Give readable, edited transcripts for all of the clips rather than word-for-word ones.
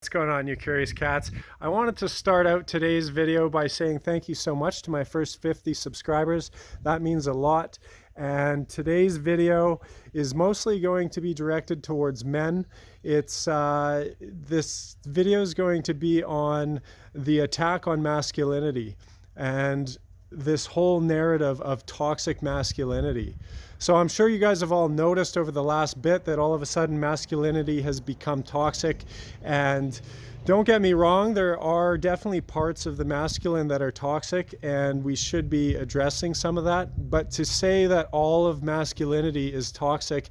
What's going on, you curious cats? I wanted to start out today's video by saying thank you so much to my first 50 subscribers. That means a lot. And today's video is mostly going to be directed towards men. This video is going to be on the attack on masculinity and this whole narrative of toxic masculinity. So I'm sure you guys have all noticed over the last bit that all of a sudden masculinity has become toxic. And don't get me wrong, there are definitely parts of the masculine that are toxic, and we should be addressing some of that. But to say that all of masculinity is toxic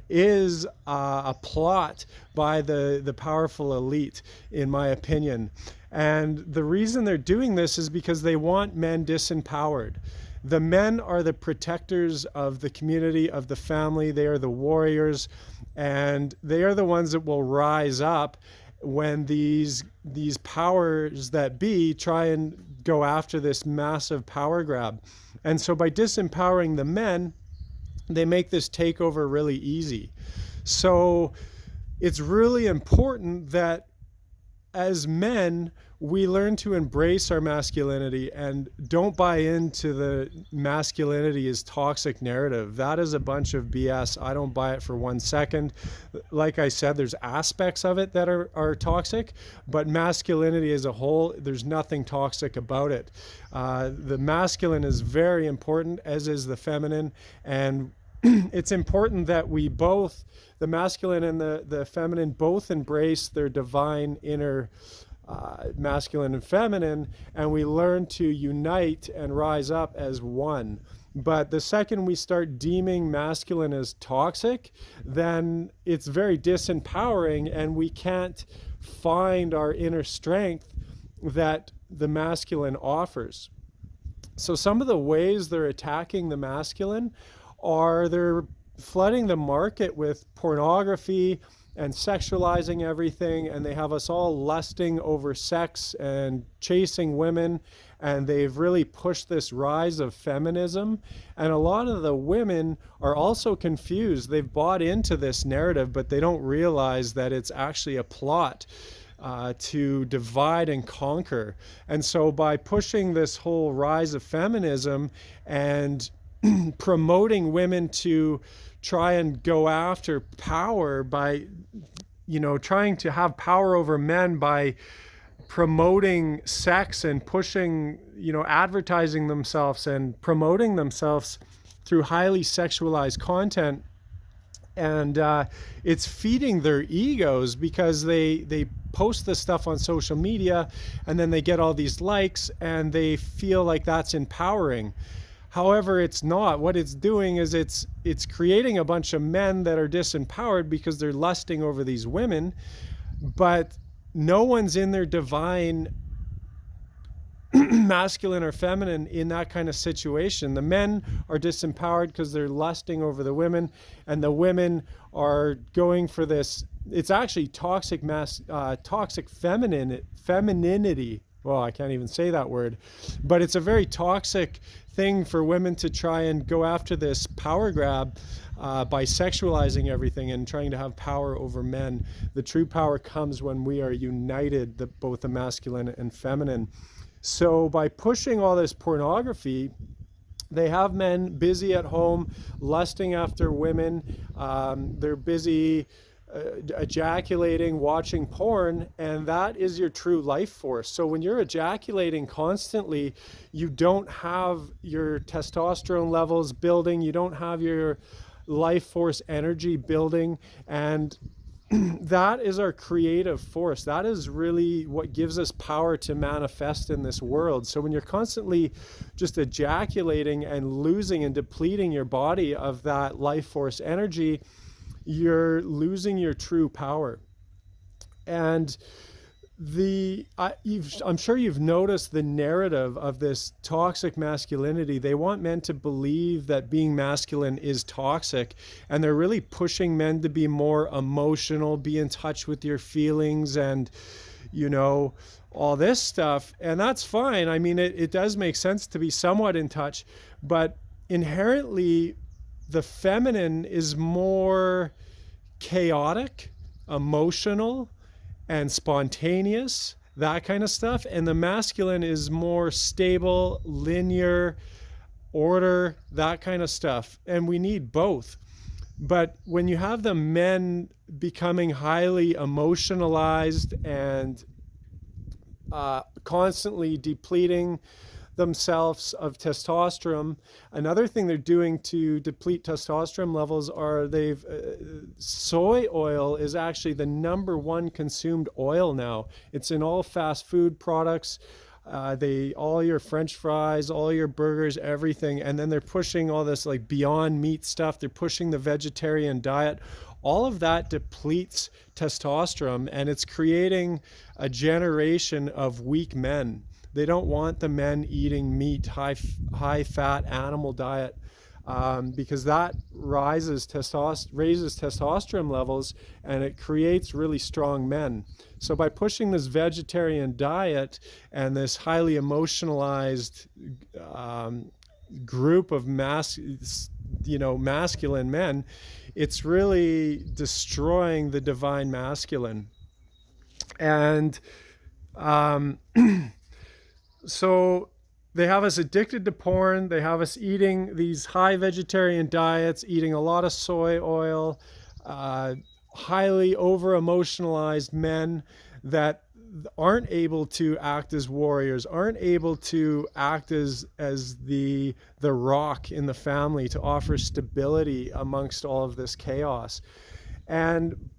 is a plot by the powerful elite, in my opinion. And the reason they're doing this is because they want men disempowered. The men are the protectors of the community, of the family. They are the warriors, and they are the ones that will rise up when these powers that be try and go after this massive power grab. And so by disempowering the men, they make this takeover really easy. So it's really important that as men, we learn to embrace our masculinity and don't buy into the masculinity is toxic narrative. That is a bunch of BS. I don't buy it for 1 second. Like I said, there's aspects of it that are toxic, but masculinity as a whole, there's nothing toxic about it. The masculine is very important, as is the feminine, and it's important that we both, the masculine and the feminine, both embrace their divine inner masculine and feminine, and we learn to unite and rise up as one. But the second we start deeming masculine as toxic, then it's very disempowering, and we can't find our inner strength that the masculine offers. So some of the ways they're attacking the masculine are they're flooding the market with pornography and sexualizing everything, and they have us all lusting over sex and chasing women, and they've really pushed this rise of feminism. And a lot of the women are also confused. They've bought into this narrative, but they don't realize that it's actually a plot to divide and conquer. And so by pushing this whole rise of feminism and promoting women to try and go after power by, trying to have power over men by promoting sex and pushing, advertising themselves and promoting themselves through highly sexualized content. And it's feeding their egos because they post this stuff on social media, and then they get all these likes and they feel like that's empowering. However, it's not. What it's doing is it's creating a bunch of men that are disempowered because they're lusting over these women, but no one's in their divine masculine or feminine in that kind of situation. The men are disempowered because they're lusting over the women, and the women are going for this. It's actually toxic femininity. Well, I can't even say that word, but it's a very toxic thing for women to try and go after this power grab by sexualizing everything and trying to have power over men. The true power comes when we are united, both the masculine and feminine. So by pushing all this pornography, they have men busy at home lusting after women. They're busy ejaculating, watching porn, and that is your true life force. So when you're ejaculating constantly, you don't have your testosterone levels building, you don't have your life force energy building, and that is our creative force. That is really what gives us power to manifest in this world. So when you're constantly just ejaculating and losing and depleting your body of that life force energy, you're losing your true power. And I'm sure you've noticed the narrative of this toxic masculinity. They want men to believe that being masculine is toxic, and they're really pushing men to be more emotional, be in touch with your feelings, and all this stuff. And that's fine. I mean, it does make sense to be somewhat in touch, but inherently the feminine is more chaotic, emotional, and spontaneous, that kind of stuff. And the masculine is more stable, linear, order, that kind of stuff. And we need both. But when you have the men becoming highly emotionalized and constantly depleting themselves of testosterone, another thing they're doing to deplete testosterone levels are soy oil is actually the #1 consumed oil now. It's in all fast food products. All your French fries, all your burgers, everything. And then they're pushing all this like Beyond Meat stuff. They're pushing the vegetarian diet. All of that depletes testosterone, and it's creating a generation of weak men. They don't want the men eating meat, high fat animal diet, because that raises testosterone levels, and it creates really strong men. So by pushing this vegetarian diet and this highly emotionalized group of masculine men, it's really destroying the divine masculine. And so they have us addicted to porn. They have us eating these high vegetarian diets, eating a lot of soy oil, highly over-emotionalized men that aren't able to act as warriors, aren't able to act as the rock in the family to offer stability amongst all of this chaos. And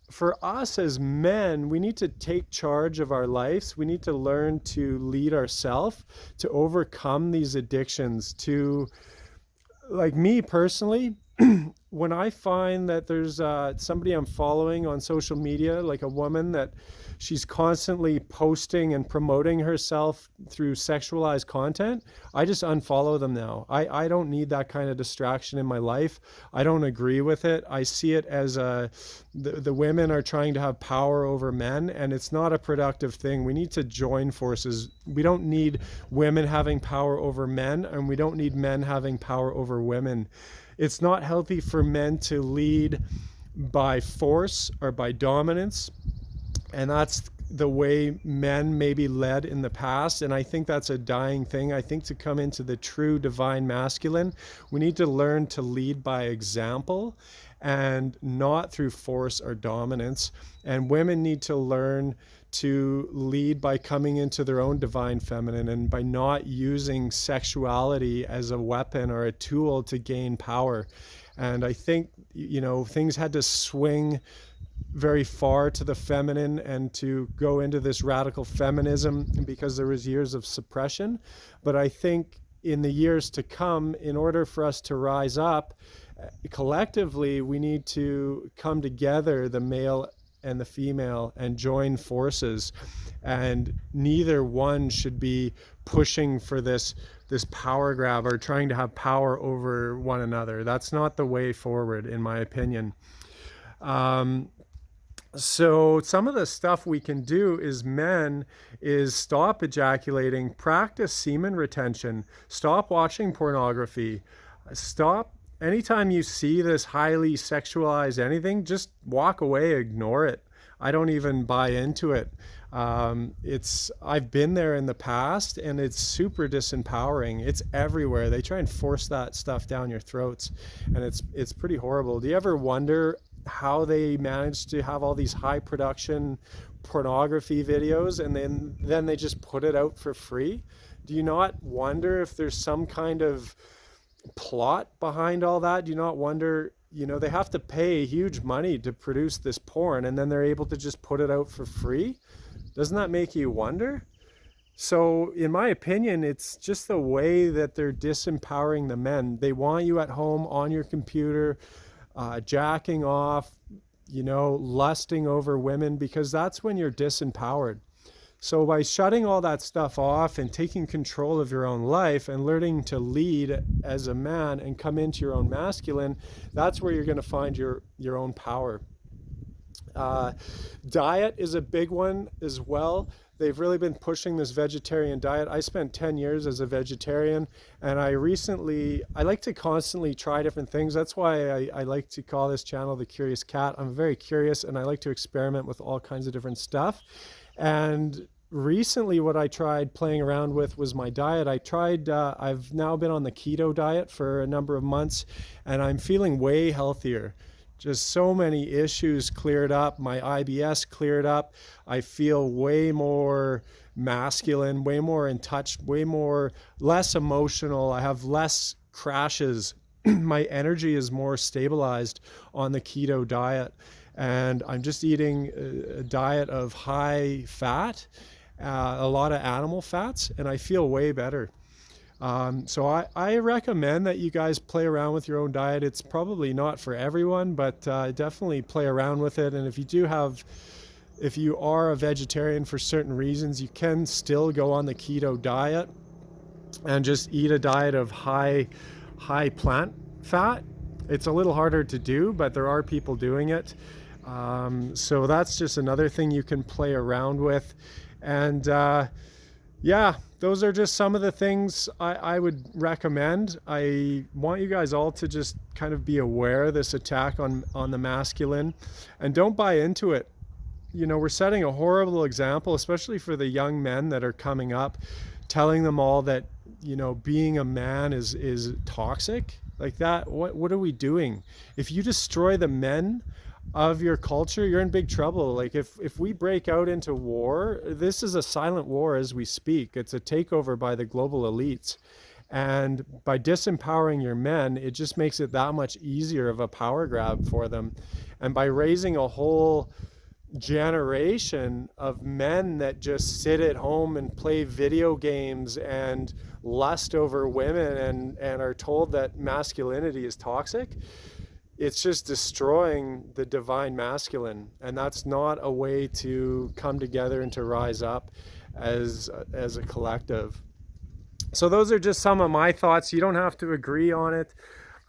for us as men, we need to take charge of our lives. We need to learn to lead ourselves, to overcome these addictions. Like me personally, when I find that there's somebody I'm following on social media, like a woman that she's constantly posting and promoting herself through sexualized content, I just unfollow them now. I don't need that kind of distraction in my life. I don't agree with it. I see it as the women are trying to have power over men, and it's not a productive thing. We need to join forces. We don't need women having power over men, and we don't need men having power over women. It's not healthy for men to lead by force or by dominance. And that's the way men may be led in the past. And I think that's a dying thing. I think to come into the true divine masculine, we need to learn to lead by example and not through force or dominance. And women need to learn to lead by coming into their own divine feminine and by not using sexuality as a weapon or a tool to gain power. And I think, things had to swing very far to the feminine and to go into this radical feminism because there was years of suppression. But I think in the years to come, in order for us to rise up collectively, we need to come together, the male and the female, and join forces. And neither one should be pushing for this power grab or trying to have power over one another. That's not the way forward, in my opinion. So some of the stuff we can do as men is stop ejaculating, practice semen retention, stop watching pornography, anytime you see this highly sexualized anything, just walk away, ignore it. I don't even buy into it. I've been there in the past, and it's super disempowering. It's everywhere. They try and force that stuff down your throats, and it's pretty horrible. Do you ever wonder how they manage to have all these high production pornography videos and then they just put it out for free? Do you not wonder if there's some kind of plot behind all that? Do you not wonder, they have to pay huge money to produce this porn, and then they're able to just put it out for free? Doesn't that make you wonder? So in my opinion, it's just the way that they're disempowering the men. They want you at home on your computer, jacking off, lusting over women, because that's when you're disempowered. So by shutting all that stuff off and taking control of your own life and learning to lead as a man and come into your own masculine, that's where you're going to find your own power. Diet is a big one as well. They've really been pushing this vegetarian diet. I spent 10 years as a vegetarian, and I like to constantly try different things. That's why I like to call this channel The Curious Cat. I'm very curious, and I like to experiment with all kinds of different stuff. And recently what I tried playing around with was my diet. I've now been on the keto diet for a number of months, and I'm feeling way healthier. Just so many issues cleared up. My IBS cleared up. I feel way more masculine, way more in touch, less emotional. I have less crashes. My energy is more stabilized on the keto diet. And I'm just eating a diet of high fat, a lot of animal fats, and I feel way better. So I recommend that you guys play around with your own diet. It's probably not for everyone, but definitely play around with it. And if you are a vegetarian for certain reasons, you can still go on the keto diet and just eat a diet of high plant fat. It's a little harder to do, but there are people doing it. So that's just another thing you can play around with. And yeah, those are just some of the things I would recommend. I want you guys all to just kind of be aware of this attack on the masculine, and don't buy into it. You know, we're setting a horrible example, especially for the young men that are coming up, telling them all that, you know, being a man is toxic like that. What are we doing? If you destroy the men of your culture, you're in big trouble. Like if we break out into war, this is a silent war as we speak. It's a takeover by the global elites. And by disempowering your men, it just makes it that much easier of a power grab for them. And by raising a whole generation of men that just sit at home and play video games and lust over women and are told that masculinity is toxic, it's just destroying the divine masculine. And that's not a way to come together and to rise up as a collective. So those are just some of my thoughts. You don't have to agree on it.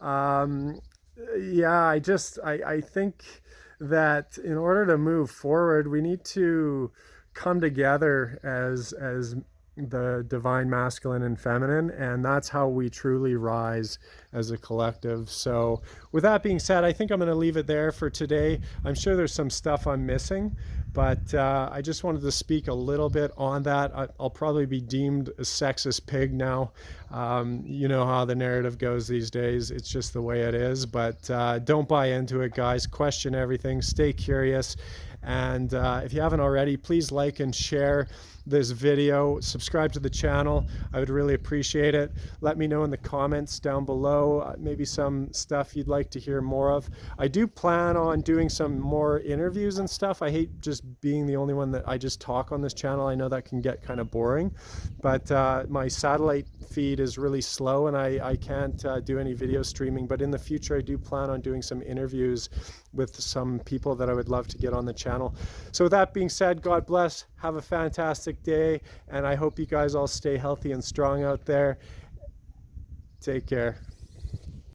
Yeah, I think that in order to move forward, we need to come together as the divine masculine and feminine, and that's how we truly rise as a collective. So with that being said, I think I'm going to leave it there for today. I'm sure there's some stuff I'm missing, but I just wanted to speak a little bit on that. I'll probably be deemed a sexist pig now. You know how the narrative goes these days. It's just the way it is. But don't buy into it, guys. Question everything. Stay curious. And if you haven't already, please like and share this video. Subscribe to the channel. I would really appreciate it. Let me know in the comments down below maybe some stuff you'd like to hear more of. I do plan on doing some more interviews and stuff. I hate just being the only one that I just talk on this channel. I know that can get kind of boring, but my satellite feed is really slow and I can't do any video streaming. But in the future, I do plan on doing some interviews with some people that I would love to get on the channel. So with that being said, God bless. Have a fantastic day, and I hope you guys all stay healthy and strong out there. Take care.